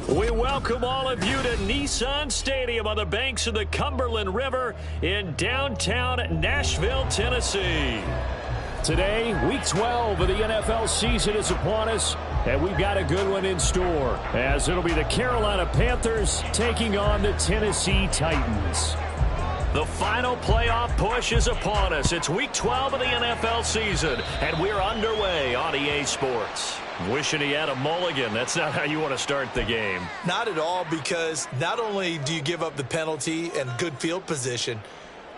We welcome all of you to Nissan Stadium on the banks of the Cumberland River in downtown Nashville, Tennessee. Today, Week 12 of the NFL season is upon us, and we've got a good one in store, as it'll be the Carolina Panthers taking on the Tennessee Titans. The final playoff push is upon us. It's Week 12 of the NFL season, and we're underway on EA Sports. Wishing he had a mulligan. That's not how you want to start the game. Not at all, because not only do you give up the penalty and good field position,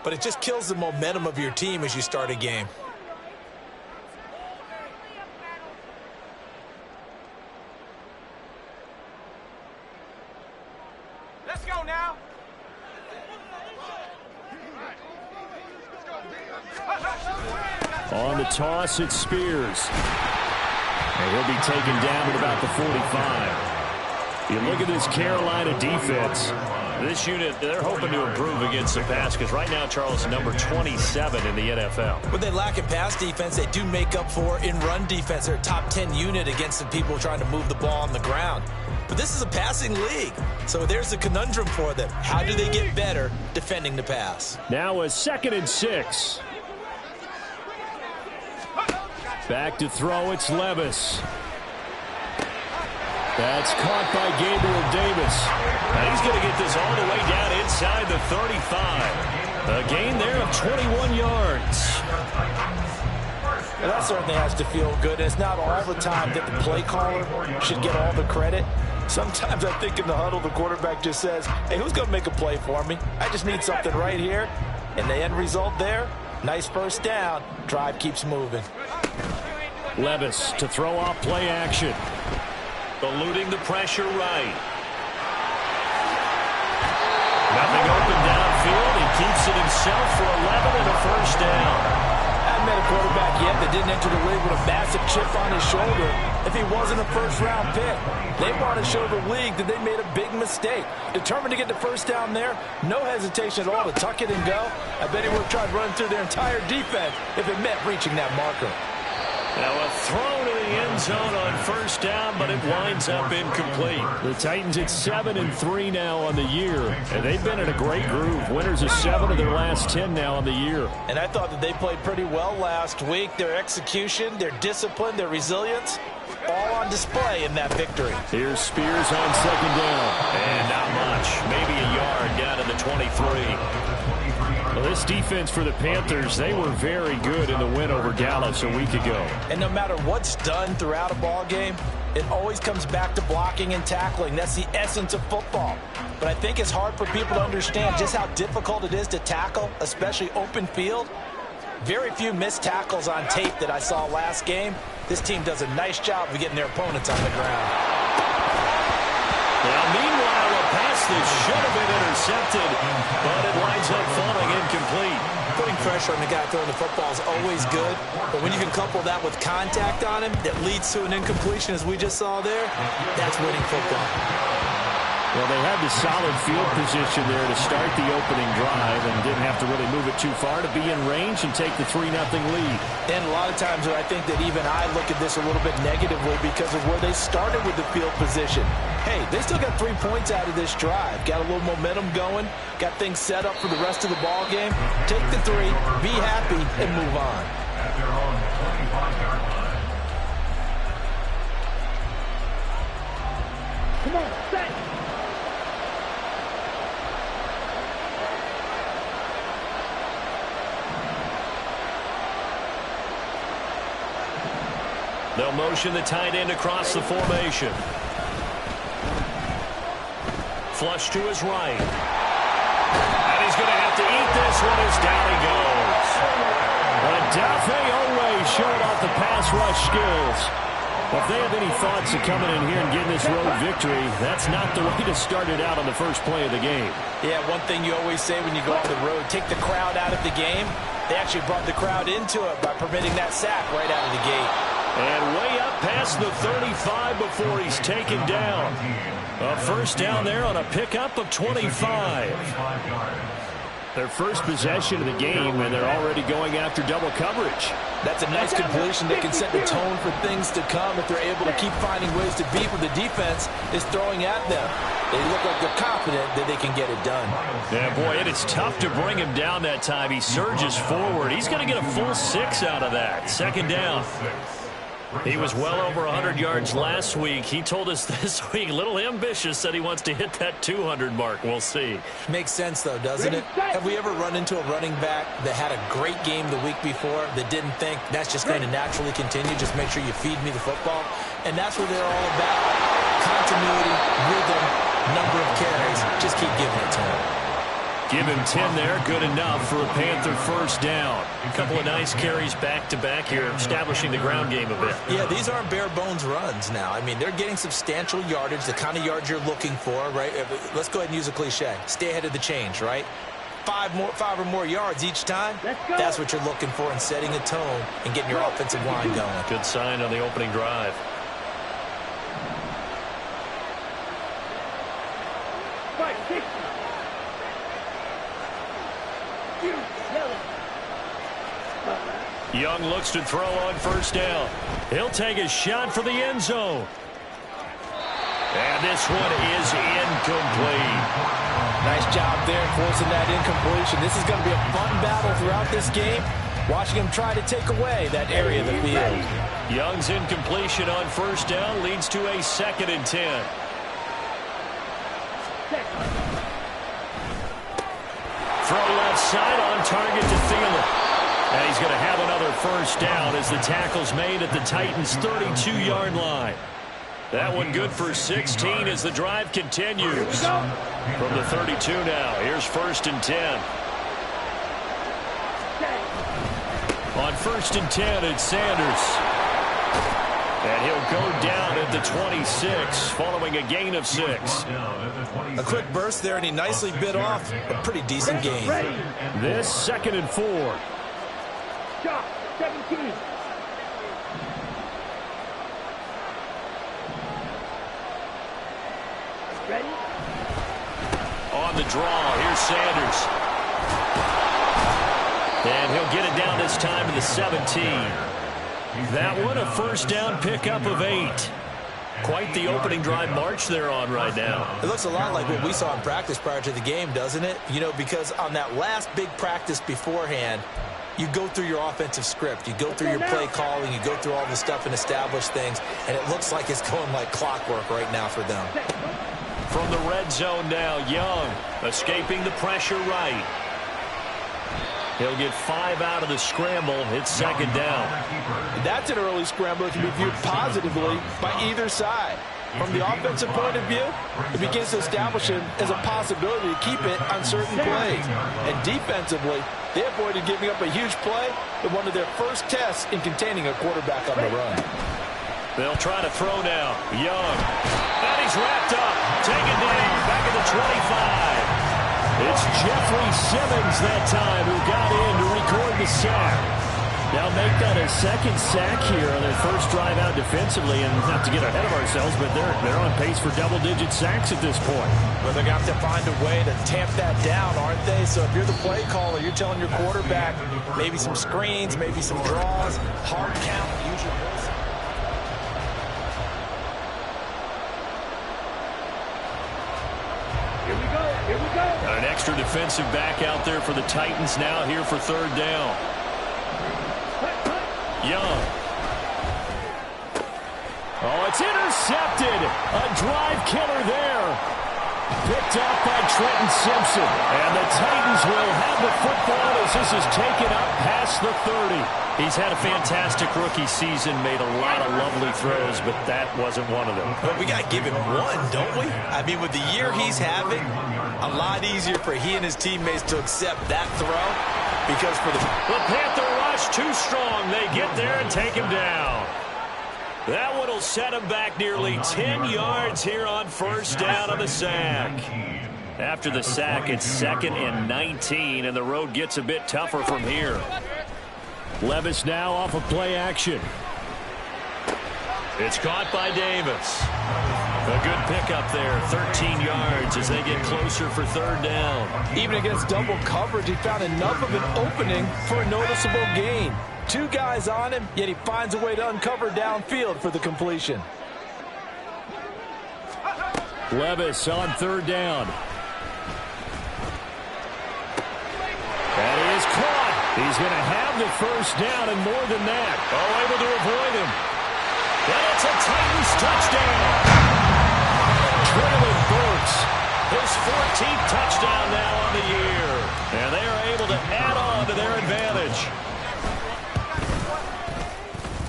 but it just kills the momentum of your team as you start a game. Let's go now. On the toss, it's Spears. And he'll be taken down at about the 45. You look at this Carolina defense. This unit, they're hoping to improve against the pass because right now, Charles is number 27 in the NFL. When they lack in pass defense, they do make up for in run defense. They're a top 10 unit against the people trying to move the ball on the ground. But this is a passing league, so there's a conundrum for them. How do they get better defending the pass? Now a 2nd and 6. Back to throw, it's Levis. That's caught by Gabriel Davis. Now he's going to get this all the way down inside the 35. A gain there of 21 yards. Well, that certainly has to feel good. It's not all the time that the play caller should get all the credit. Sometimes I think in the huddle, the quarterback just says, hey, who's going to make a play for me? I just need something right here. And the end result there, nice first down. Drive keeps moving. Levis to throw off play action. Eluding the pressure right. Nothing open downfield. He keeps it himself for 11 and a first down. I haven't met a quarterback yet that didn't enter the league with a massive chip on his shoulder if he wasn't a first-round pick. They want to show the league that they made a big mistake. Determined to get the first down there, no hesitation at all to tuck it and go. I bet he would have tried running through their entire defense if it meant reaching that marker. Now a throw to the end zone on first down, but it winds up incomplete. The Titans at 7-3 now on the year, and they've been in a great groove. Winners of 7 of their last 10 now on the year. And I thought that they played pretty well last week. Their execution, their discipline, their resilience, all on display in that victory. Here's Spears on 2nd down. And not much, maybe a yard down to the 23. Well, this defense for the Panthers, they were very good in the win over Dallas a week ago. And no matter what's done throughout a ball game, it always comes back to blocking and tackling. That's the essence of football. But I think it's hard for people to understand just how difficult it is to tackle, especially open field. Very few missed tackles on tape that I saw last game. This team does a nice job of getting their opponents on the ground. Now, meanwhile, a pass that should have been intercepted, but it winds up falling incomplete. Putting pressure on the guy throwing the football is always good, but when you can couple that with contact on him that leads to an incompletion, as we just saw there, that's winning football. Well, they had the solid field position there to start the opening drive and didn't have to really move it too far to be in range and take the 3-0 lead. And a lot of times I think that even I look at this a little bit negatively because of where they started with the field position. Hey, they still got 3 points out of this drive. Got a little momentum going. Got things set up for the rest of the ball game. Take the 3, be happy, and move on. Come on, set. They'll motion the tight end across the formation. Flush to his right. And he's going to have to eat this one as down he goes. Odafe Oweh showing off the pass rush skills. Well, if they have any thoughts of coming in here and getting this road victory, that's not the way to start it out on the first play of the game. Yeah, one thing you always say when you go on the road, take the crowd out of the game. They actually brought the crowd into it by permitting that sack right out of the gate. And way up past the 35 before he's taken down. A first down there on a pickup of 25. Their first possession of the game, and they're already going after double coverage. That's a nice completion that can set the tone for things to come if they're able to keep finding ways to beat what the defense is throwing at them. They look like they're confident that they can get it done. Yeah, boy, it is tough to bring him down that time. He surges forward. He's going to get a full 6 out of that. Second down. He was well over 100 yards last week. He told us this week, a little ambitious, said he wants to hit that 200 mark. We'll see. Makes sense, though, doesn't it? Have we ever run into a running back that had a great game the week before that didn't think that's just going to naturally continue? Just make sure you feed me the football. And that's what they're all about. Continuity, rhythm, number of carries. Just keep giving it to him. Give him 10 there. Good enough for a Panther first down. A couple of nice carries back-to-back here, establishing the ground game a bit. Yeah, these aren't bare-bones runs now. I mean, they're getting substantial yardage, the kind of yards you're looking for, right? Let's go ahead and use a cliche. Stay ahead of the change, right? Five or more yards each time. That's what you're looking for in setting a tone and getting your offensive line going. Good sign on the opening drive. Young looks to throw on first down. He'll take a shot for the end zone. And this one is incomplete. Nice job there forcing that incompletion. This is going to be a fun battle throughout this game. Watching him try to take away that area of the field. Young's incompletion on first down leads to a 2nd and 10. Throw left side on target to Thielen. And he's going to have another first down as the tackle's made at the Titans' 32-yard line. That one good for 16 as the drive continues. From the 32 now, here's 1st and 10. On 1st and 10, it's Sanders. And he'll go down at the 26, following a gain of 6. A quick burst there, and he nicely bit off a pretty decent gain. This 2nd and 4. 17. Ready? On the draw, here's Sanders. And he'll get it down this time to the 17. That one, a first down pickup of 8. Quite the opening drive march they're on right now. It looks a lot like what we saw in practice prior to the game, doesn't it? You know, because on that last big practice beforehand, you go through your offensive script. You go through your play calling. You go through all the stuff and establish things. And it looks like it's going like clockwork right now for them. From the red zone now, Young escaping the pressure right. He'll get 5 out of the scramble. It's 2nd down. That's an early scramble that can be viewed positively by either side. From the offensive point of view, it begins to establish him as a possibility to keep it on certain plays. And defensively, they avoided giving up a huge play in one of their first tests in containing a quarterback on the run. They'll try to throw now. Young. And he's wrapped up. Taken down. Back at the 25. It's Jeffrey Simmons that time who got in to record the sack. Now make that a 2nd sack here on their first drive out defensively. And not to get ahead of ourselves, but they're on pace for double-digit sacks at this point. Well, they're going to have to find a way to tamp that down, aren't they? So if you're the play caller, you're telling your quarterback maybe some screens, maybe some draws, hard count, use your voice. Here we go. Here we go. An extra defensive back out there for the Titans now here for 3rd down. Young. Oh, it's intercepted. A drive killer there. Picked off by Trenton Simpson. And the Titans will have the football as this is taken up past the 30. He's had a fantastic rookie season, made a lot of lovely throws, but that wasn't one of them. But we got to give him one, don't we? I mean, with the year he's having, a lot easier for he and his teammates to accept that throw because for the Panther rush too strong. They get there and take him down. That one will set him back nearly 10 yards here on first down on the sack. After the sack, it's 2nd and 19, and the road gets a bit tougher from here. Levis now off of play action. It's caught by Davis. A good pickup there, 13 yards as they get closer for third down. Even against double coverage, he found enough of an opening for a noticeable gain. 2 guys on him, yet he finds a way to uncover downfield for the completion. Levis on third down. That is caught. He's going to have the first down and more than that. Oh, able to avoid him. And it's a Titans touchdown. Traylon Burks, his 14th touchdown now on the year. And they are able to add on to their advantage.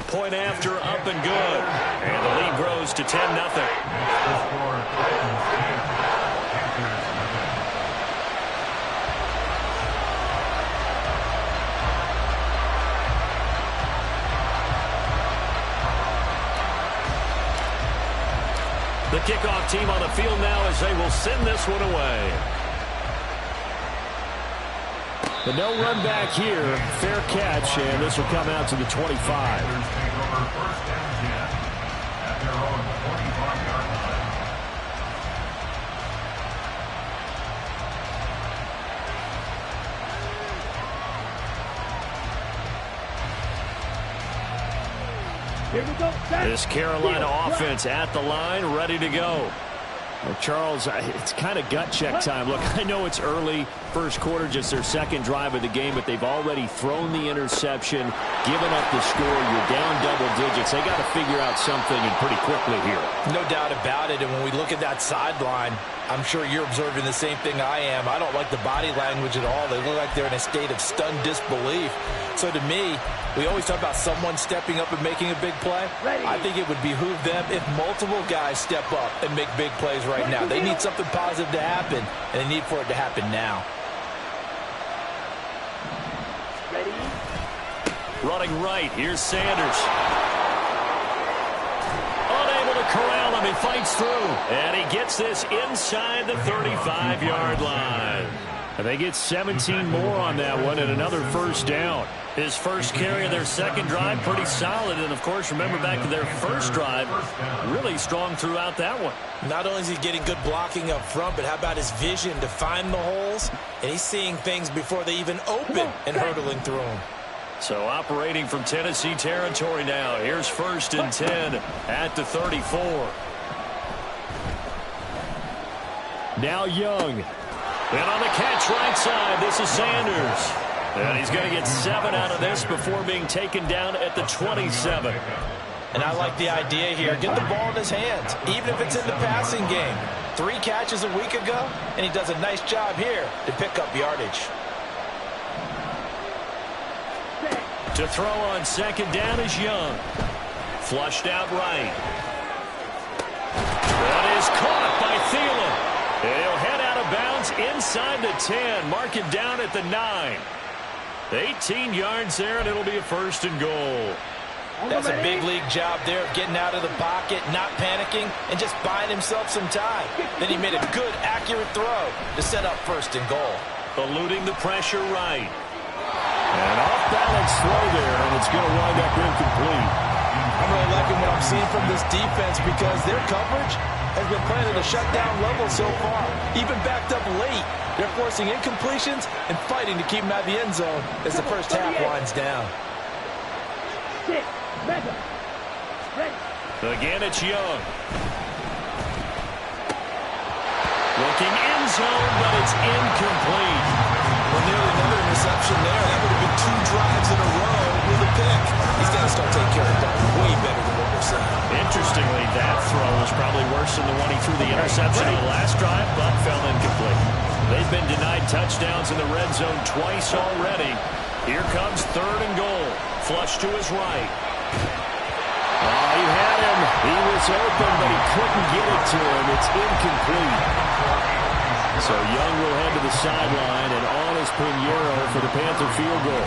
Point after, up and good. And the lead grows to 10-0. The kickoff team on the field now as they will send this one away. The no run back here. Fair catch, and this will come out to the 25. This Carolina offense at the line, ready to go. Well, Charles, it's kind of gut check time. Look, I know it's early, first quarter, just their second drive of the game, but they've already thrown the interception, given up the score. You're down double digits. They got to figure out something and pretty quickly here. No doubt about it. And when we look at that sideline, I'm sure you're observing the same thing I am. I don't like the body language at all. They look like they're in a state of stunned disbelief. So to me, we always talk about someone stepping up and making a big play. I think it would behoove them if multiple guys step up and make big plays right now. They need something positive to happen, and they need for it to happen now. Running right, here's Sanders. Unable to corral him, he fights through. And he gets this inside the 35-yard line. And they get 17 more on that one and another first down. His first carry of their second drive, pretty solid. And, of course, remember back to their first drive, really strong throughout that one. Not only is he getting good blocking up front, but how about his vision to find the holes? And he's seeing things before they even open and hurdling through them. So operating from Tennessee territory now. Here's 1st and 10 at the 34. Now Young. And on the catch right side, this is Sanders. And he's going to get 7 out of this before being taken down at the 27. And I like the idea here. Get the ball in his hands, even if it's in the passing game. 3 catches a week ago, and he does a nice job here to pick up yardage. To throw on second down is Young. Flushed out right. That is caught by Thielen. And he'll head out of bounds inside the 10. Mark him down at the 9. 18 yards there, and it'll be a 1st and goal. That's a big league job there of getting out of the pocket, not panicking, and just buying himself some time. Then he made a good, accurate throw to set up 1st and goal. Eluding the pressure right. And off-balance throw there, and it's going to wind up incomplete. I'm really liking what I'm seeing from this defense because their coverage has been playing at a shutdown level so far. Even backed up late, they're forcing incompletions and fighting to keep them out of the end zone as the first half winds down. Again, it's Young. Looking end zone, but it's incomplete. Well, nearly another interception there. That would have been 2 drives in a row with a pick. He's got to start taking care of that way better than what we're seeing. Interestingly, that throw was probably worse than the one he threw the interception on the last drive, but fell incomplete. They've been denied touchdowns in the red zone twice already. Here comes 3rd and goal. Flush to his right. Oh, he had him. He was open, but he couldn't get it to him. It's incomplete. So Young will head to the sideline, and on is Pinheiro for the Panther field goal.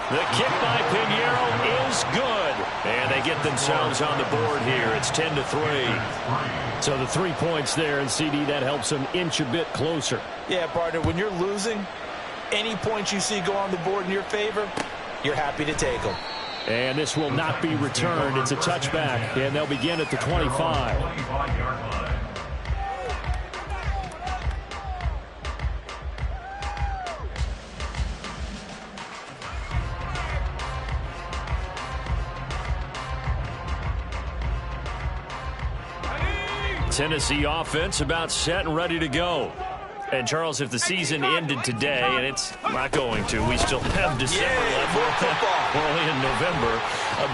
The kick by Pinheiro is good. And they get themselves on the board here. It's 10-3. So the 3 points there, and CD, that helps them inch a bit closer. Yeah, partner, when you're losing, any points you see go on the board in your favor, you're happy to take them. And this will not be returned. It's a touchback, and they'll begin at the 25. Tennessee offense about set and ready to go. And, Charles, if the season ended today, and it's not going to, we still have December left. We're only in November.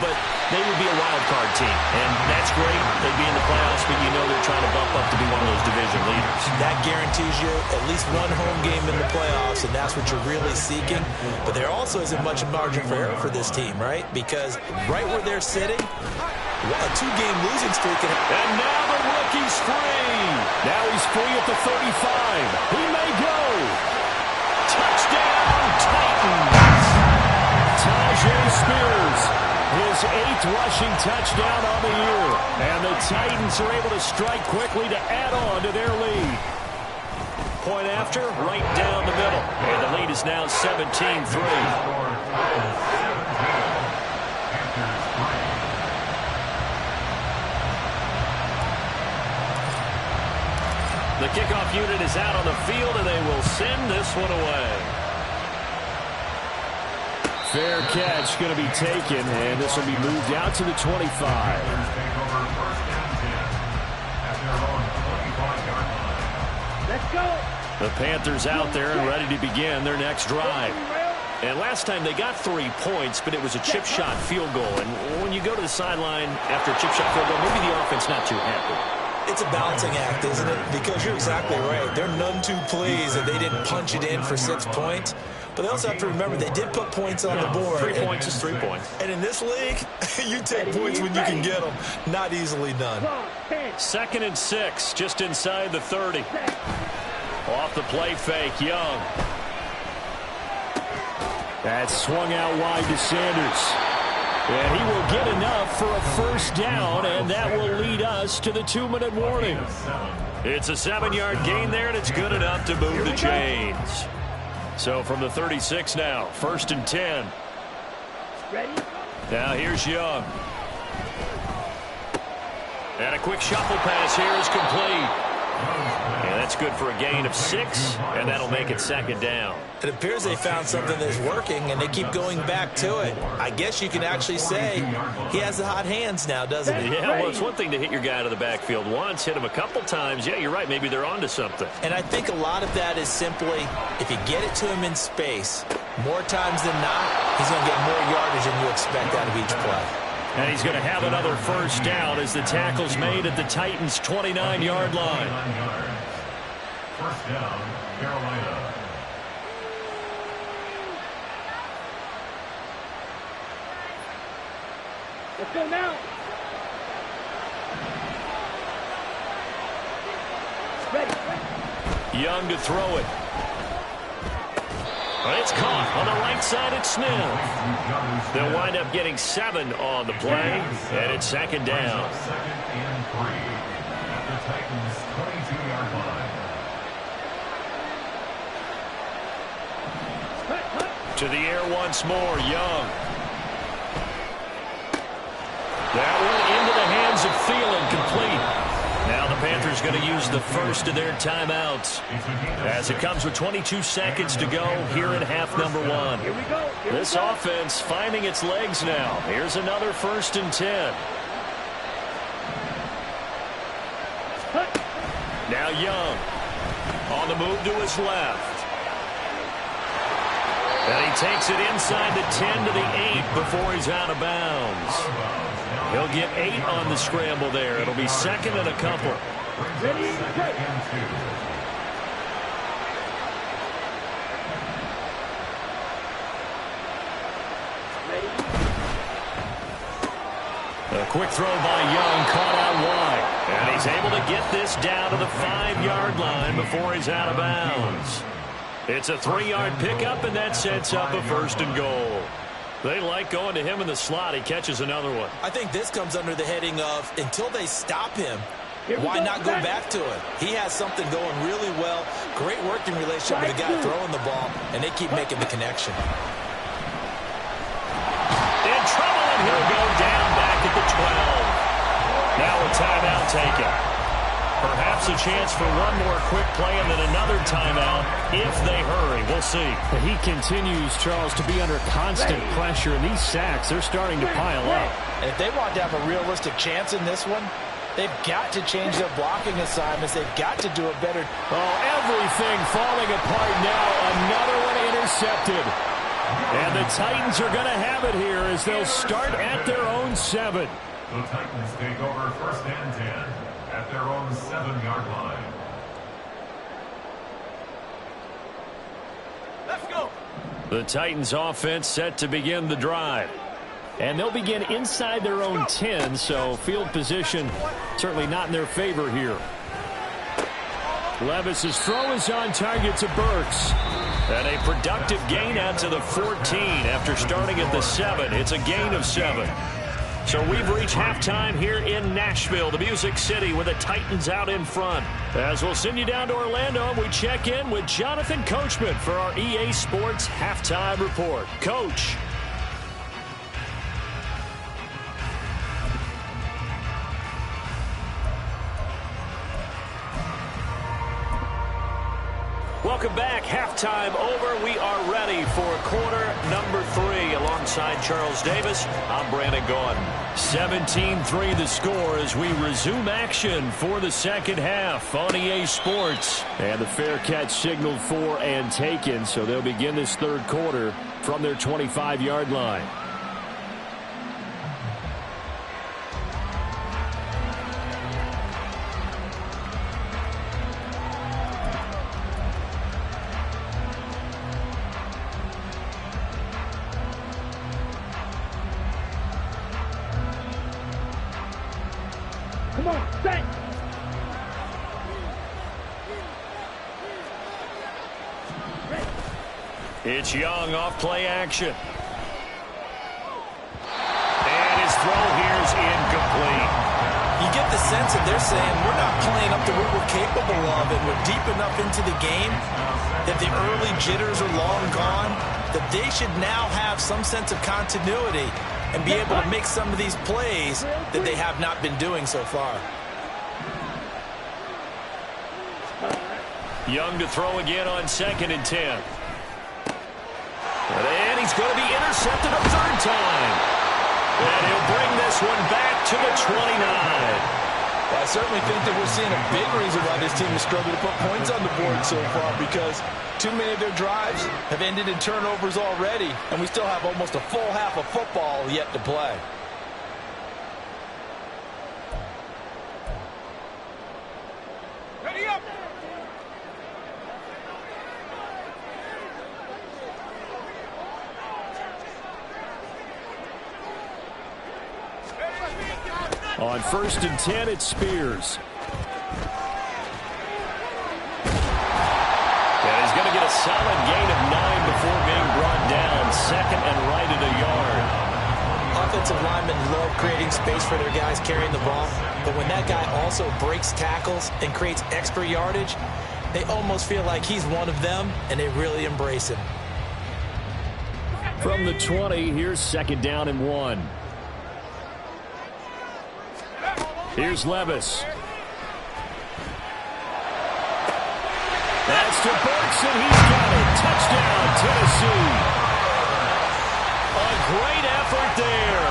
But they would be a wild card team. And that's great. They'd be in the playoffs, but you know they're trying to bump up to be one of those division leaders. That guarantees you at least one home game in the playoffs, and that's what you're really seeking. But there also isn't much margin for error for this team, right? Because right where they're sitting, a two-game losing streak. And now the rookie's free. Now he's free at the 35. He may go. Touchdown, Titans. Tajay Spears, his 8th rushing touchdown on the year. And the Titans are able to strike quickly to add on to their lead. Point after, right down the middle. And the lead is now 17-3. The kickoff unit is out on the field, and they will send this one away. Fair catch going to be taken, and this will be moved out to the 25. Let's go. The Panthers out there and ready to begin their next drive. And last time they got 3 points, but it was a chip shot field goal. And when you go to the sideline after a chip shot field goal, maybe the offense not too happy. It's a balancing act, isn't it? Because you're exactly right. They're none too pleased that they didn't punch it in for 6 points. But they also have to remember they did put points on the board. 3 points is 3 points. And in this league, you take points when you can get them. Not easily done. 2nd and 6, just inside the 30. Off the play fake, Young. That's swung out wide to Sanders. And he will get enough for a first down, and that will lead us to the 2-minute warning. It's a 7-yard gain there, and it's good enough to move the chains. So from the 36 now, 1st and 10. Ready? Now here's Young. And a quick shuffle pass here is complete. And that's good for a gain of 6, and that'll make it 2nd down. It appears they found something that's working, and they keep going back to it. I guess you can actually say he has the hot hands now, doesn't he? Yeah, well, it's one thing to hit your guy out of the backfield once, hit him a couple times. Yeah, you're right. Maybe they're onto something. And I think a lot of that is simply if you get it to him in space, more times than not, he's going to get more yardage than you expect out of each play. And he's going to have another first down as the tackle's made at the Titans' 29-yard line. First down, Carolina. Let's go now. Ready. Young to throw it. But it's caught on the right side at Smith. They'll wind up getting 7 on the play, and it's 2nd down. 2nd and 3 at the Titans' 22-yard line. To the air once more, Young. That one into the hands of Thielen, complete. Now the Panthers going to use the first of their timeouts as it comes with 22 seconds to go here in half number 1. Here we go. This offense finding its legs now. Here's another 1st and 10. Now Young on the move to his left. And he takes it inside the 10 to the 8 before he's out of bounds. He'll get 8 on the scramble there. It'll be 2nd and a couple. Ready, A quick throw by Young, caught out wide. And he's able to get this down to the 5-yard line before he's out of bounds. It's a 3-yard pickup, and that sets up a 1st and goal. They like going to him in the slot. He catches another one. I think this comes under the heading of until they stop him, why not go back to it? He has something going really well. Great working relationship with the guy throwing the ball, and they keep making the connection. In trouble taken. Perhaps a chance for one more quick play and then another timeout if they hurry. We'll see. He continues, Charles, to be under constant pressure, and these sacks, they're starting to pile up. And if they want to have a realistic chance in this one, they've got to change their blocking assignments. They've got to do a better. Oh, everything falling apart now. Another one intercepted. And the Titans are going to have it here as they'll start at their own 7. The Titans take over 1st and 10 at their own 7-yard line. Let's go. The Titans offense set to begin the drive. And they'll begin inside their own 10, so field position certainly not in their favor here. Levis's throw is on target to Burks. And a productive gain out to the 14 after starting at the 7. It's a gain of 7. So we've reached halftime here in Nashville, the Music City, with the Titans out in front. As we'll send you down to Orlando, and we check in with Jonathan Coachman for our EA Sports Halftime Report. Coach. Welcome back. Halftime over. We are ready for quarter number 3. Alongside Charles Davis, I'm Brandon Gordon. 17-3 the score as we resume action for the second half on EA Sports. And the fair catch signaled for and taken, so they'll begin this third quarter from their 25-yard line. Come on, set. It's Young off play action. And his throw here is incomplete. You get the sense that they're saying we're not playing up to what we're capable of, and we're deep enough into the game that the early jitters are long gone, that they should now have some sense of continuity and be able to make some of these plays that they have not been doing so far. Young to throw again on 2nd and 10. And he's going to be intercepted a third time. And he'll bring this one back to the 29. Well, I certainly think that we're seeing a big reason why this team has struggled to put points on the board so far, because too many of their drives have ended in turnovers already, and we still have almost a full half of football yet to play. Ready up. On 1st and 10, it's Spears. And he's going to get a solid gain of 9 before being brought down. 2nd and right at a yard. Offensive linemen love creating space for their guys carrying the ball, but when that guy also breaks tackles and creates extra yardage, they almost feel like he's one of them, and they really embrace him. From the 20, here's 2nd down and 1. Here's Levis. That's to Burks, and he's got it. Touchdown, Tennessee. A great effort there.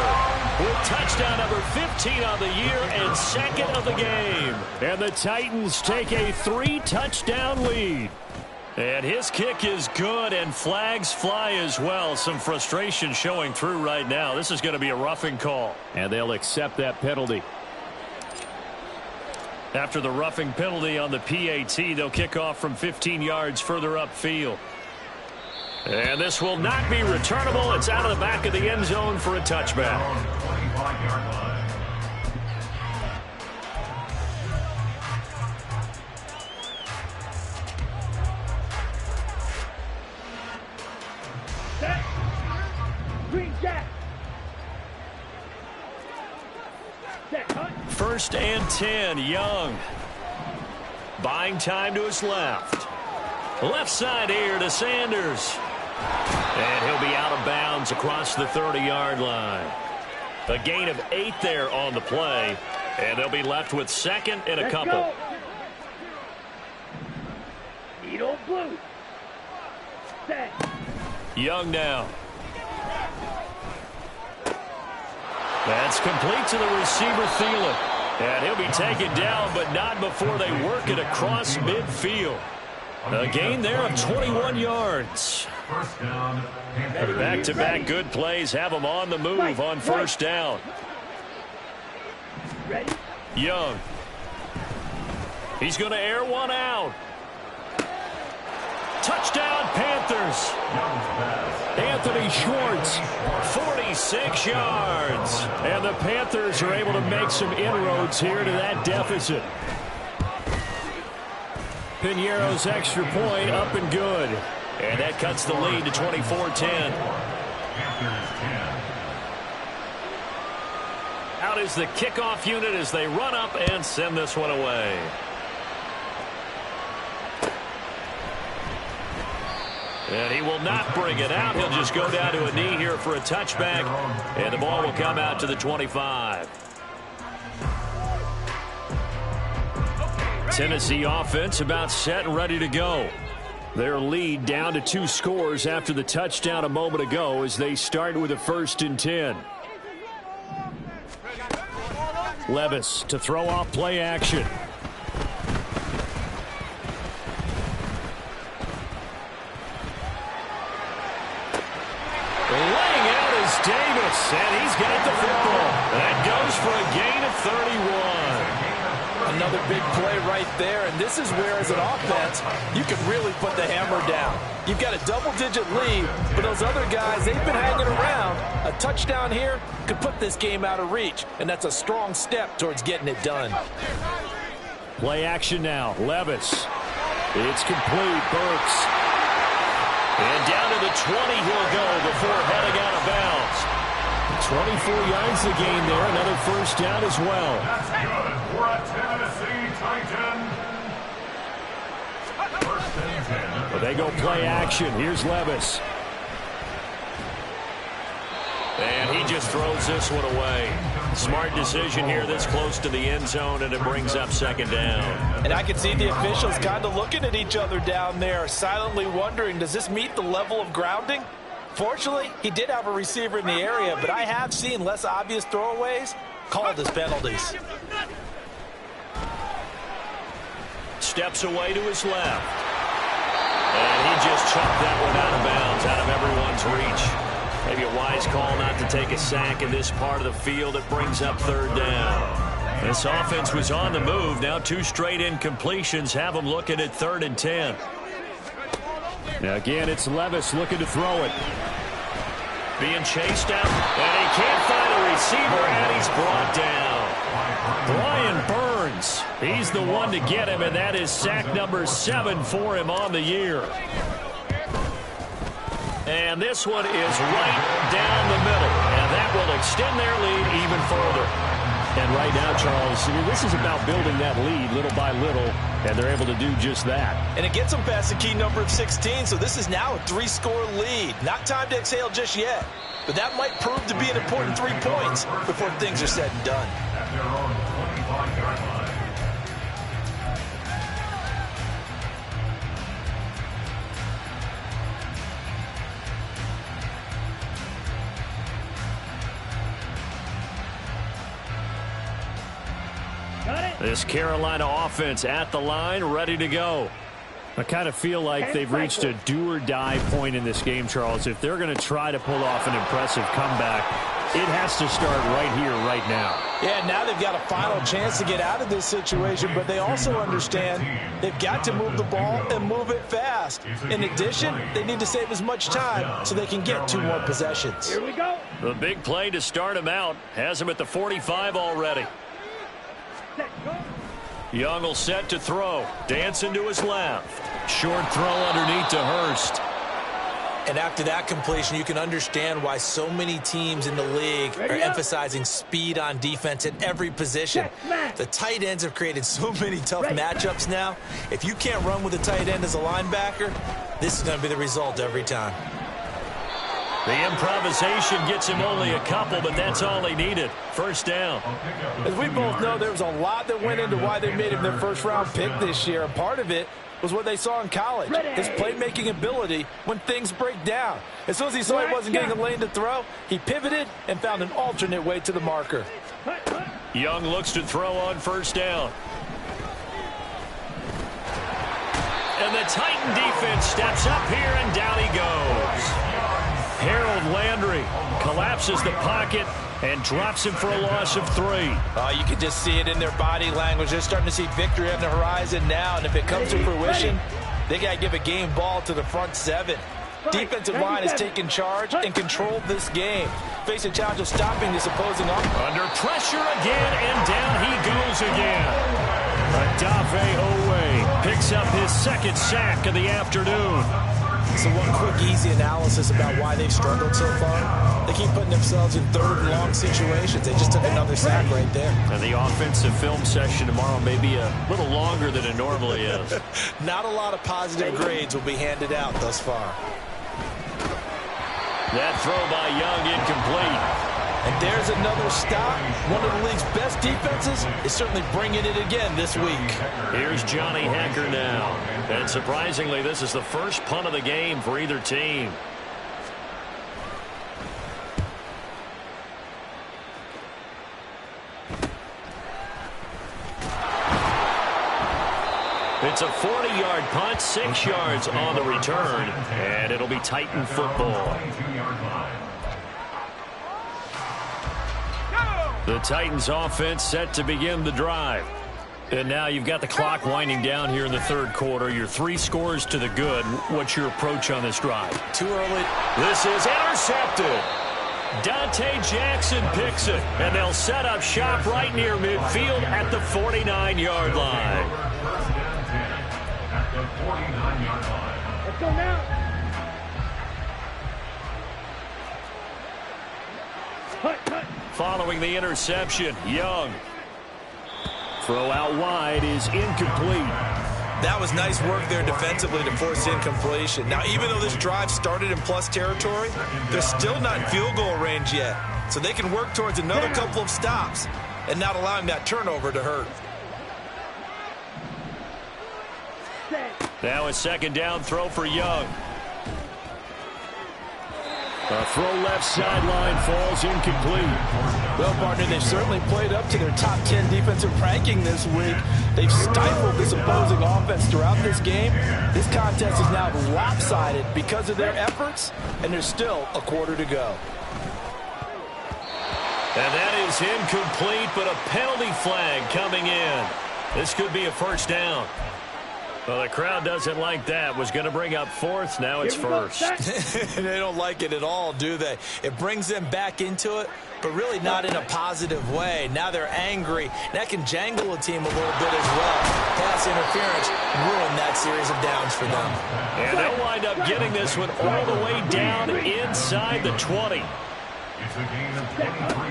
With touchdown number 15 on the year and 2nd of the game. And the Titans take a 3-touchdown lead. And his kick is good, and flags fly as well. Some frustration showing through right now. This is going to be a roughing call. And they'll accept that penalty. After the roughing penalty on the PAT, they'll kick off from 15 yards further upfield. And this will not be returnable. It's out of the back of the end zone for a touchback. 25-yard line. Set. Green jack. Set, cut. 1st and 10, Young. Buying time to his left. Left side here to Sanders. And he'll be out of bounds across the 30-yard line. A gain of 8 there on the play. And they'll be left with second and a Let's couple. go. Needle blue. Set. Young now. That's complete to the receiver, Thielen. And he'll be taken down, but not before they work it across midfield. A gain there of 21 yards. First down. Back-to-back good plays have them on the move on first down. Ready? Young. He's going to air one out. Touchdown, Panthers. Anthony Schwartz, 46 yards. And the Panthers are able to make some inroads here to that deficit. Piñeiro's extra point up and good. And that cuts the lead to 24-10. Out is the kickoff unit as they run up and send this one away. And he will not bring it out. He'll just go down to a knee here for a touchback. And the ball will come out to the 25. Tennessee offense about set and ready to go. Their lead down to 2 scores after the touchdown a moment ago as they start with a 1st and 10. Levis to throw off play action. Laying out is Davis, and he's got the football. That goes for a gain of 31. Another big play right there, and this is where, as an offense, you can really put the hammer down. You've got a double-digit lead, but those other guys, they've been hanging around. A touchdown here could put this game out of reach, and that's a strong step towards getting it done. Play action now. Levis. It's complete. Burks. And down to the 20 he'll go before heading out of bounds. 24 yards the gain there. Another first down as well. That's good for a Tennessee Titan. First and 10. But they go play action. Here's Levis. And he just throws this one away. Smart decision here this close to the end zone, and it brings up second down. And I can see the officials kind of looking at each other down there, silently wondering, does this meet the level of grounding? Fortunately, he did have a receiver in the area, but I have seen less obvious throwaways called as penalties. Steps away to his left. And he just chucked that one out of bounds, out of everyone's reach. Maybe a wise call not to take a sack in this part of the field. It brings up third down. This offense was on the move. Now 2 straight incompletions have them looking at 3rd and 10. Now again, it's Levis looking to throw it. Being chased out, and he can't find a receiver, and he's brought down. Brian Burns, he's the one to get him, and that is sack number 7 for him on the year. And this one is right down the middle, and that will extend their lead even further. And right now, Charles, this is about building that lead little by little, and they're able to do just that. And it gets them past the key number of 16, so this is now a 3-score lead. Not time to exhale just yet, but that might prove to be an important 3 points before things are said and done. At their own 25-yard line. This Carolina offense at the line, ready to go. I kind of feel like they've reached a do-or-die point in this game, Charles. If they're going to try to pull off an impressive comeback, it has to start right here, right now. Yeah, now they've got a final chance to get out of this situation, but they also understand they've got to move the ball and move it fast. In addition, they need to save as much time so they can get 2 more possessions. Here we go. The big play to start him out has him at the 45 already. Set, go. Young will set to throw. Dancing to his left. Short throw underneath to Hurst. And after that completion, you can understand why so many teams in the league are emphasizing speed on defense at every position. The tight ends have created so many tough matchups now. If you can't run with a tight end as a linebacker, this is going to be the result every time. The improvisation gets him only a couple, but that's all he needed. First down. As we both know, there was a lot that went into why they made him their first-round pick this year. And part of it was what they saw in college, his playmaking ability when things break down. As soon as he saw he wasn't getting a lane to throw, he pivoted and found an alternate way to the marker. Young looks to throw on first down. And the Titan defense steps up here, and down he goes. Harold Landry collapses the pocket and drops him for a loss of 3. You can just see it in their body language. They're starting to see victory on the horizon now, and if it comes to fruition, they got to give a game ball to the front 7. Defensive line has taken charge and controlled this game. Face a challenge of stopping this opposing offense. Under pressure again, and down he goes again. Adave Owe picks up his second sack of the afternoon. So one quick, easy analysis about why they've struggled so far. They keep putting themselves in third and long situations. They just took another sack right there. And the offensive film session tomorrow may be a little longer than it normally is. Not a lot of positive grades will be handed out thus far. That throw by Young incomplete. And there's another stop. One of the league's best defenses is certainly bringing it again this week. Here's Johnny Hecker now. And surprisingly, this is the first punt of the game for either team. It's a 40-yard punt, 6 yards on the return, and it'll be Titan football. The Titans offense set to begin the drive. And now you've got the clock winding down here in the third quarter. Your 3 scores to the good. What's your approach on this drive? Too early. This is intercepted. Dante Jackson picks it, and they'll set up shop right near midfield at the 49-yard line. At the 49-yard line. Let's go now. Cut. Following the interception, Young. Throw out wide is incomplete. That was nice work there defensively to force incompletion. Now, even though this drive started in plus territory, they're still not in field goal range yet. So they can work towards another couple of stops and not allowing that turnover to hurt. Now a second down throw for Young. A throw left sideline falls incomplete. Well, partner, they've certainly played up to their top 10 defensive ranking this week. They've stifled this opposing offense throughout this game. This contest is now lopsided because of their efforts, and there's still a quarter to go. And that is incomplete, but a penalty flag coming in. This could be a first down. Well, the crowd doesn't like that. Was going to bring up fourth. Now it's first. They don't like it at all, do they? It brings them back into it, but really not in a positive way. Now they're angry. That can jangle a team a little bit as well. Pass interference ruined that series of downs for them. And they'll wind up getting this one all the way down inside the 20.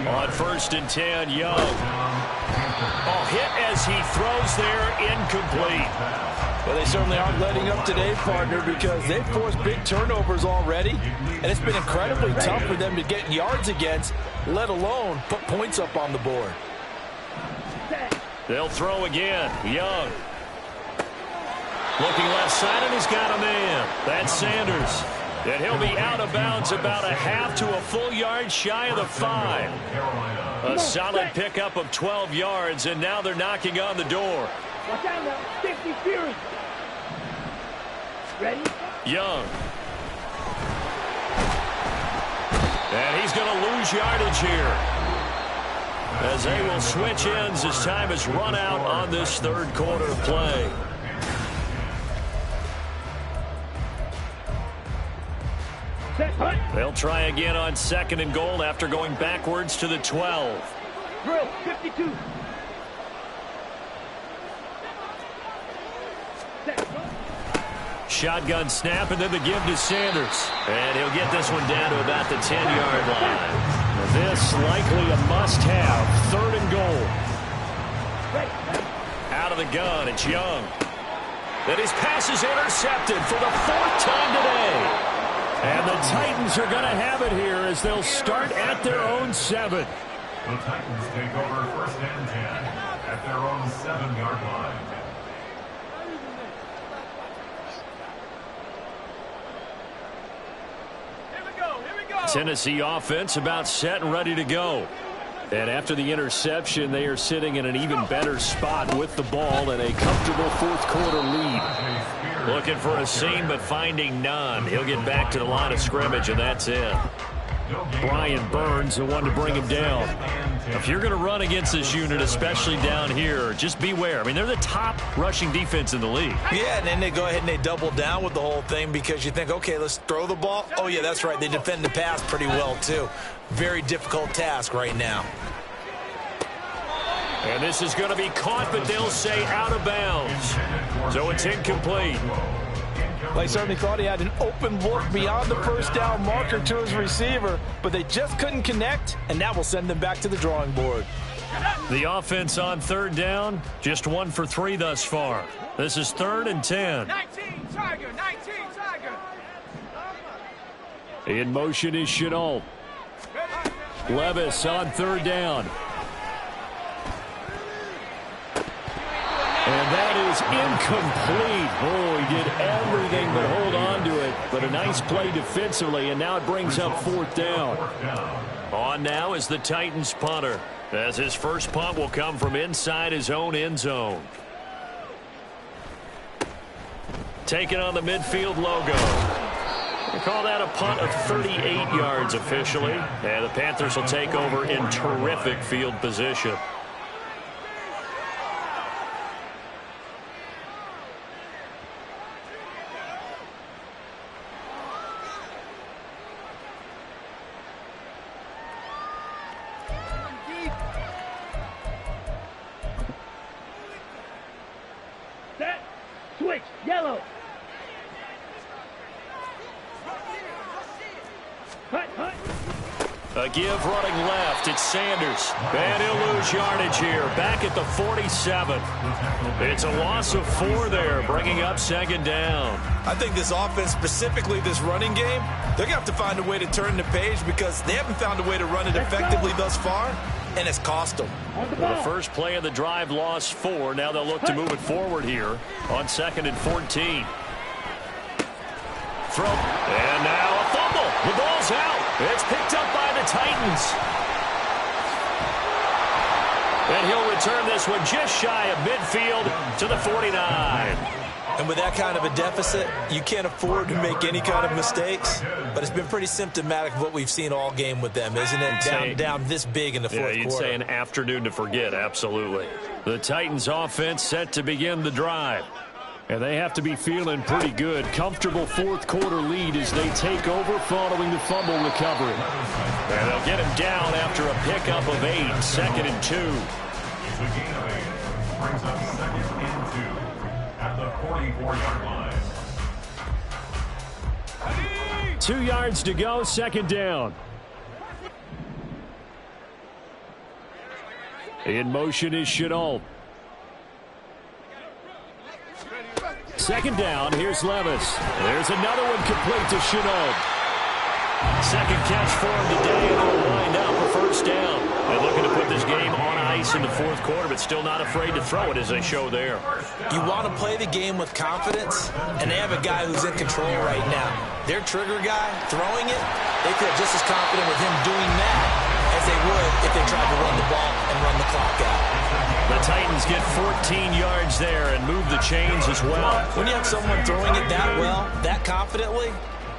On 1st and 10, Young. Hit as he throws there, incomplete. Well, they certainly aren't letting up today, partner, because they've forced big turnovers already, and it's been incredibly tough for them to get yards against, let alone put points up on the board. They'll throw again. Young. Looking left side, and he's got a man. That's Sanders. And he'll be out of bounds about a half to a full yard shy of the 5. A solid pickup of 12 yards, and now they're knocking on the door. Watch out now. 50 Fury. Ready? Young. And he's going to lose yardage here, as they will switch ends as time has run out on this third quarter of play. They'll try again on 2nd and goal after going backwards to the 12. Drill, 52. Shotgun snap, and then the give to Sanders. And he'll get this one down to about the 10-yard line. This likely a must-have. 3rd and goal. Out of the gun, it's Young. And his pass is intercepted for the 4th time today. And the Titans are going to have it here as they'll start at their own 7. The Titans take over first and 10 at their own 7-yard line. Tennessee offense about set and ready to go. And after the interception, they are sitting in an even better spot with the ball and a comfortable fourth-quarter lead. Looking for a seam, but finding none. He'll get back to the line of scrimmage, and that's it. Brian Burns, the one to bring him down. If you're going to run against this unit, especially down here, just beware. I mean, they're the top rushing defense in the league. Yeah, and then they go ahead and they double down with the whole thing because you think, okay, let's throw the ball. Oh, yeah, that's right. They defend the pass pretty well, too. Very difficult task right now. And this is going to be caught, but they'll say out of bounds. So it's incomplete. They certainly thought he had an open look beyond the first down marker to his receiver, but they just couldn't connect, and that will send them back to the drawing board. The offense on third down, just 1 for 3 thus far. This is 3rd and 10. 19, Tiger, 19, Tiger. In motion is Chenault. Levis on third down. And that is incomplete. Oh, he did everything but hold on to it. But a nice play defensively, and now it brings up 4th down. On now is the Titans punter, as his first punt will come from inside his own end zone. Taking on the midfield logo. We call that a punt of 38 yards officially. And the Panthers will take over in terrific field position. Switch, yellow. Hut, hut. A give running left. It's Sanders. And he'll lose yardage here. Back at the 47. It's a loss of 4 there, bringing up 2nd down. I think this offense, specifically this running game, they're going to have to find a way to turn the page because they haven't found a way to run it effectively thus far, and it's cost them. Well, the first play of the drive lost 4. Now they'll look to move it forward here on 2nd and 14. Throw. And now a fumble. The ball's out. It's picked up by the Titans. And he'll return this one just shy of midfield to the 49. And with that kind of a deficit, you can't afford to make any kind of mistakes. But it's been pretty symptomatic of what we've seen all game with them, isn't it? Down this big in the fourth quarter. Yeah, you'd say an afternoon to forget, absolutely. The Titans offense set to begin the drive. And they have to be feeling pretty good. Comfortable fourth-quarter lead as they take over following the fumble recovery. And they'll get him down after a pickup of 8, 2nd and 2. It's a gain of 8. Brings up 2nd and 2 at the 44-yard line. 2 yards to go, 2nd down. In motion is Chenault. 2nd down, here's Levis. There's another one complete to Chenault. 2nd catch for him today, and it'll wind up a 1st down. They're looking to put this game on ice in the 4th quarter, but still not afraid to throw it as they show there. You want to play the game with confidence, and they have a guy who's in control right now. Their trigger guy, throwing it, they feel just as confident with him doing that as they would if they tried to run the ball and run the clock out. The Titans get 14 yards there and move the chains as well. When you have someone throwing it that well, that confidently,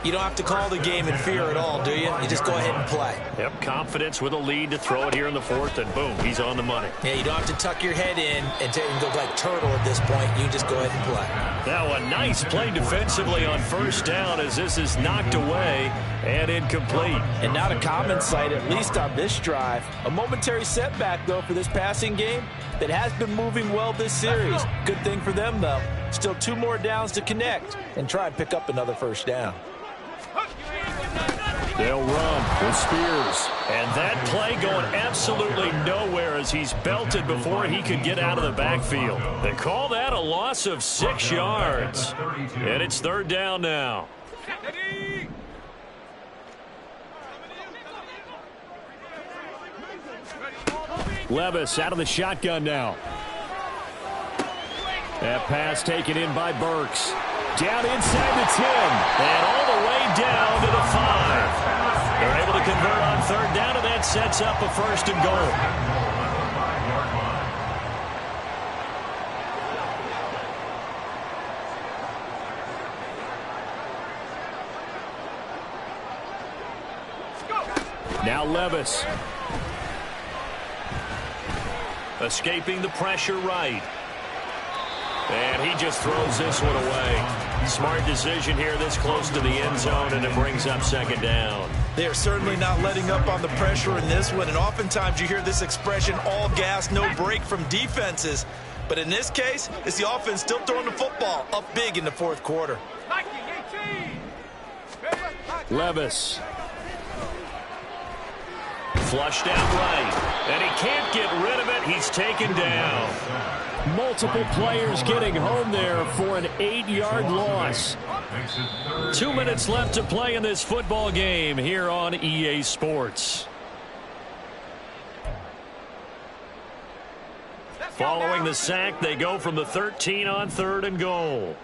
you don't have to call the game in fear at all, do you? You just go ahead and play. Yep, confidence with a lead to throw it here in the 4th, and boom, he's on the money. Yeah, you don't have to tuck your head in and go like turtle at this point. You just go ahead and play. Now a nice play defensively on 1st down as this is knocked away and incomplete. And not a common sight, at least on this drive. A momentary setback, though, for this passing game that has been moving well this series. Good thing for them, though. Still 2 more downs to connect and try and pick up another 1st down. They'll run with Spears. And that play going absolutely nowhere as he's belted before he could get out of the backfield. They call that a loss of 6 yards. And it's 3rd down now. Levis out of the shotgun now. That pass taken in by Burks. Down inside the 10. And all the way down to the 5. They're able to convert on third down, and that sets up a first and goal. Now Levis. Escaping the pressure right. And he just throws this one away. Smart decision here this close to the end zone, and it brings up second down. They are certainly not letting up on the pressure in this one, and oftentimes you hear this expression, all gas, no break from defenses. But in this case, it's the offense still throwing the football up big in the fourth quarter. Levis. Flushed out right, and he can't get rid of it. He's taken down. Multiple players getting home there for an 8-yard loss. 2 minutes left to play in this football game here on EA Sports. Following the sack, they go from the 13 on third and goal.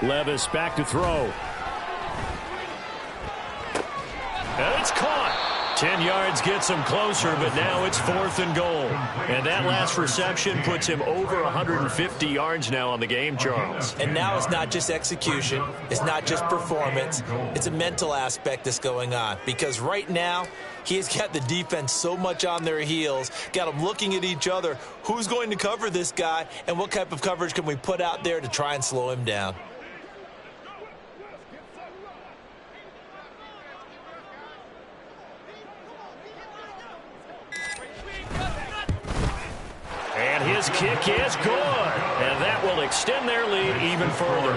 Levis back to throw. And it's caught. 10 yards gets him closer, but now it's fourth and goal. And that last reception puts him over 150 yards now on the game, Charles. And now it's not just execution. It's not just performance. It's a mental aspect that's going on. Because right now, he's got the defense so much on their heels, got them looking at each other. Who's going to cover this guy, and what type of coverage can we put out there to try and slow him down? And his kick is good. And that will extend their lead even further.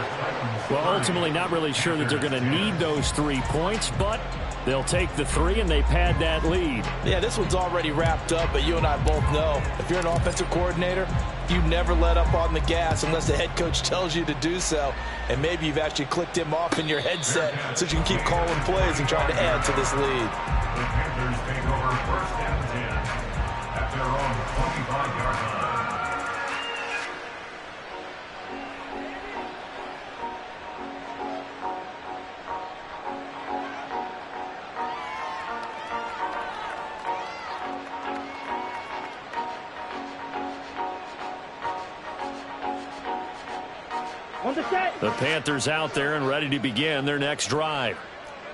Well, ultimately not really sure that they're going to need those 3 points, but they'll take the 3 and they pad that lead. Yeah, this one's already wrapped up, but you and I both know if you're an offensive coordinator, you never let up on the gas unless the head coach tells you to do so. And maybe you've actually clicked him off in your headset so you can keep calling plays and trying to add to this lead. The Panthers take over first and 10 at their own 25-yard line. The Panthers out there and ready to begin their next drive.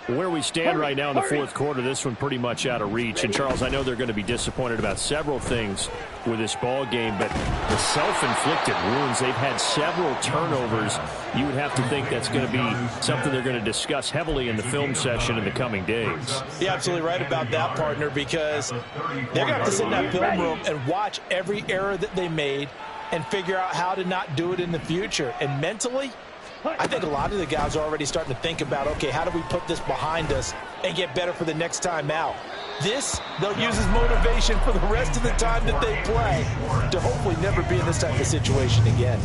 Where we stand right now in the fourth quarter, this one pretty much out of reach. And, Charles, I know they're going to be disappointed about several things with this ball game, but the self-inflicted wounds, they've had several turnovers. You would have to think that's going to be something they're going to discuss heavily in the film session in the coming days. You're absolutely right about that, partner, because they're going to have to sit in that film room and watch every error that they made and figure out how to not do it in the future. And mentally, I think a lot of the guys are already starting to think about, okay, how do we put this behind us and get better for the next time out? This, they'll use as motivation for the rest of the time that they play to hopefully never be in this type of situation again.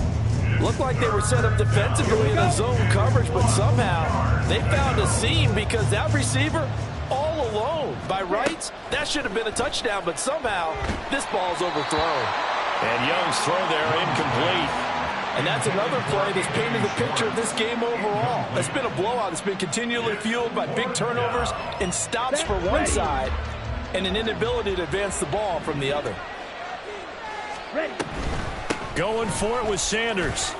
Looked like they were set up defensively in a zone coverage, but somehow they found a seam because that receiver all alone. By rights, that should have been a touchdown, but somehow this ball's overthrown. And Young's throw there incomplete. And that's another play that's painted the picture of this game overall. It's been a blowout. It's been continually fueled by big turnovers and stops for one side and an inability to advance the ball from the other. Ready. Going for it with Sanders.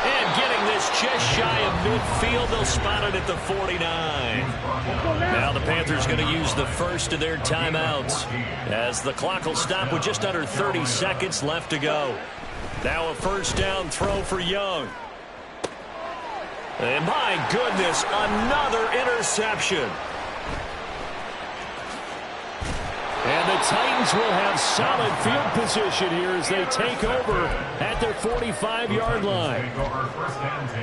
And getting this just shy of midfield. They'll spot it at the 49. Now the Panthers going to use the first of their timeouts as the clock will stop with just under 30 seconds left to go. Now a first down throw for Young. And my goodness, another interception. And the Titans will have solid field position here as they take over at their 45-yard line. Take over first and 10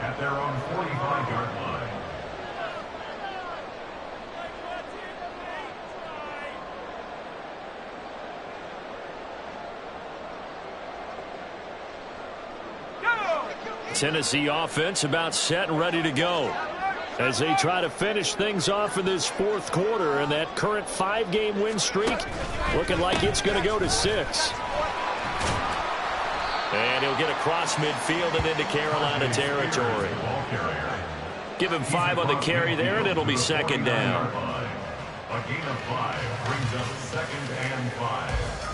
at their own 45-yard line. Tennessee offense about set and ready to go as they try to finish things off in this fourth quarter, and that current 5-game win streak looking like it's going to go to 6. And he'll get across midfield and into Carolina territory. Give him 5 on the carry there, and it'll be second down. A gain of 5 brings up 2nd and 5.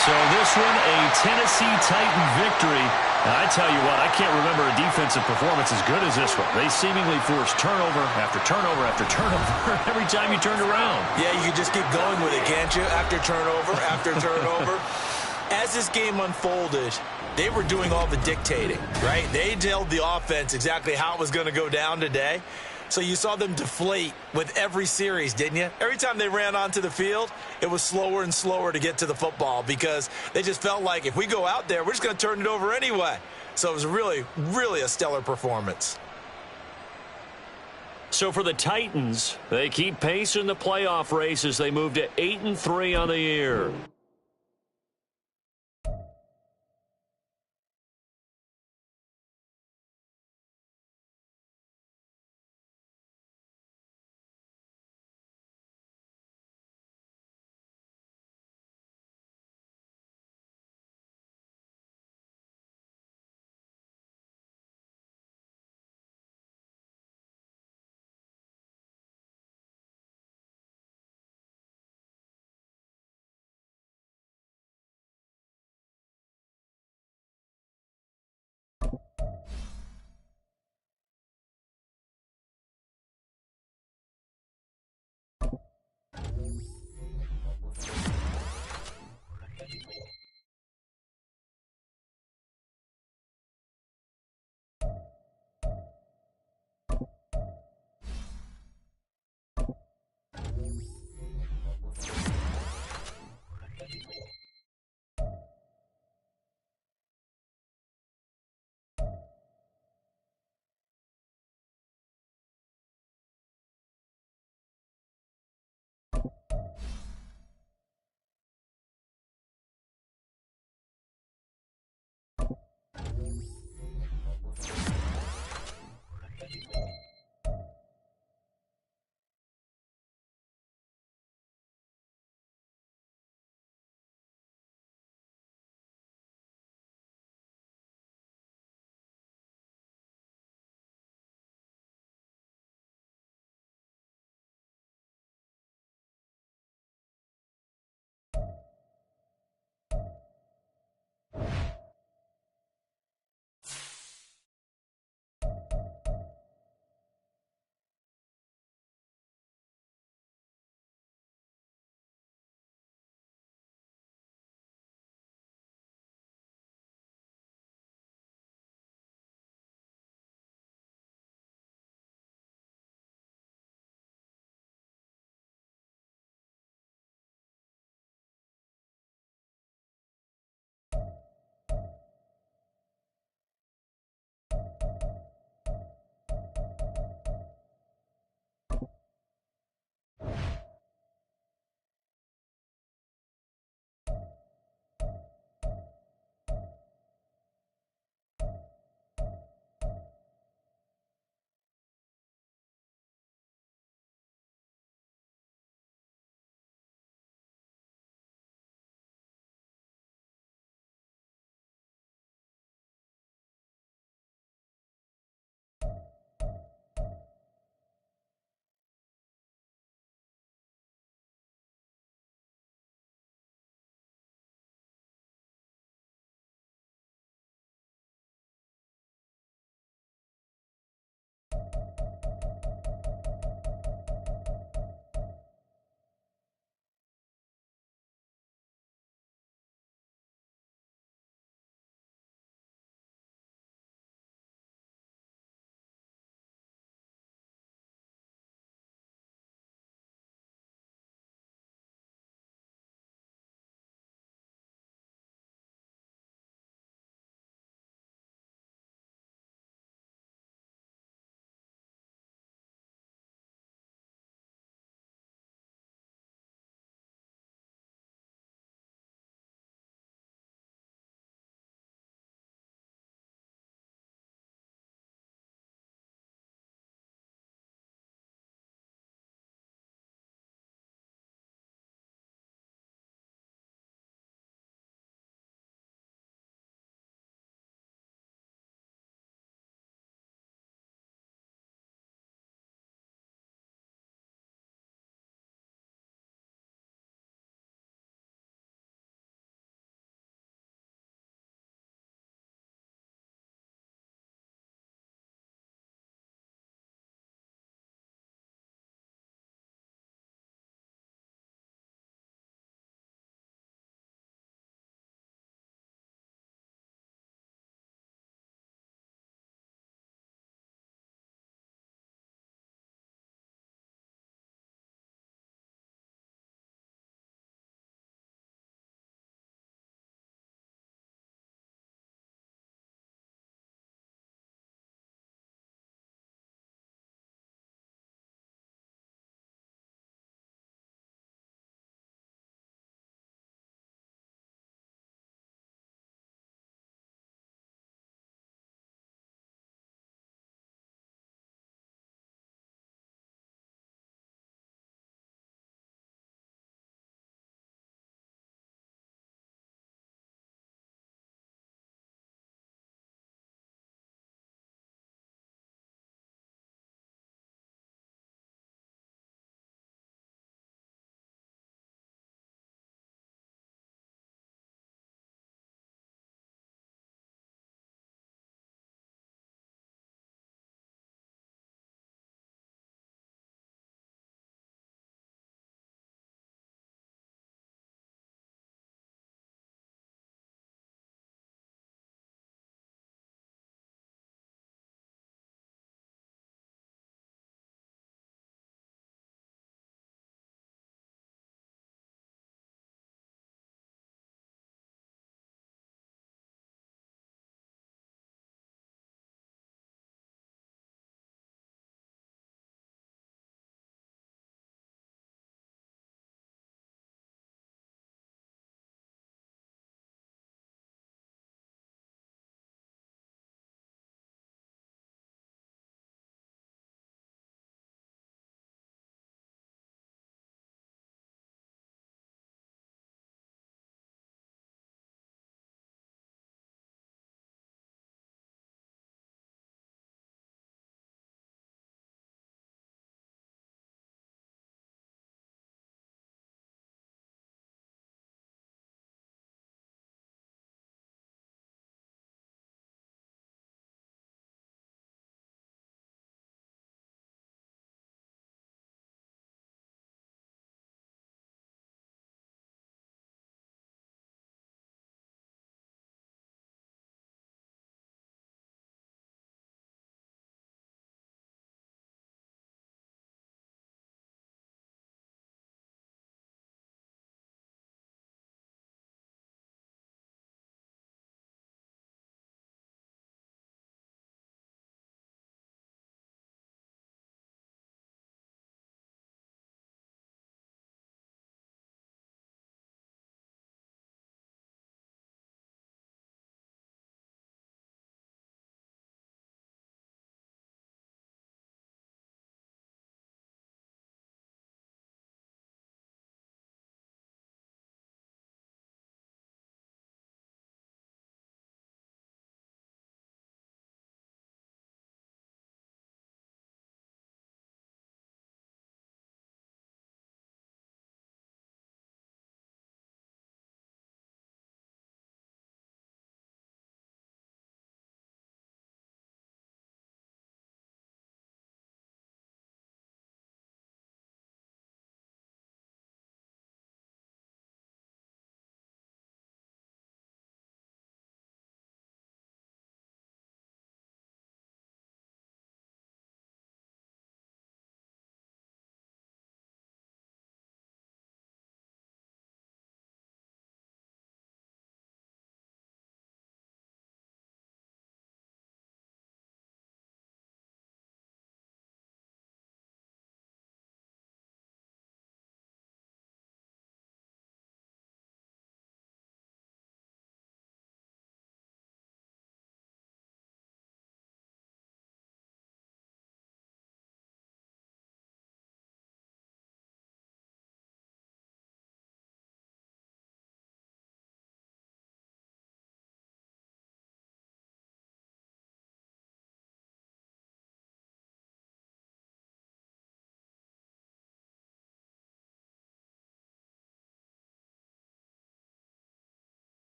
So this one, a Tennessee Titan victory. And I tell you what, I can't remember a defensive performance as good as this one. They seemingly forced turnover after turnover after turnover every time you turned around. Yeah, you can just keep going with it, can't you? After turnover, after turnover. As this game unfolded, they were doing all the dictating, right? They told the offense exactly how it was going to go down today. So you saw them deflate with every series, didn't you? Every time they ran onto the field, it was slower and slower to get to the football because they just felt like if we go out there, we're just going to turn it over anyway. So it was really, really a stellar performance. So for the Titans, they keep pace in the playoff race as they move to 8-3 on the year.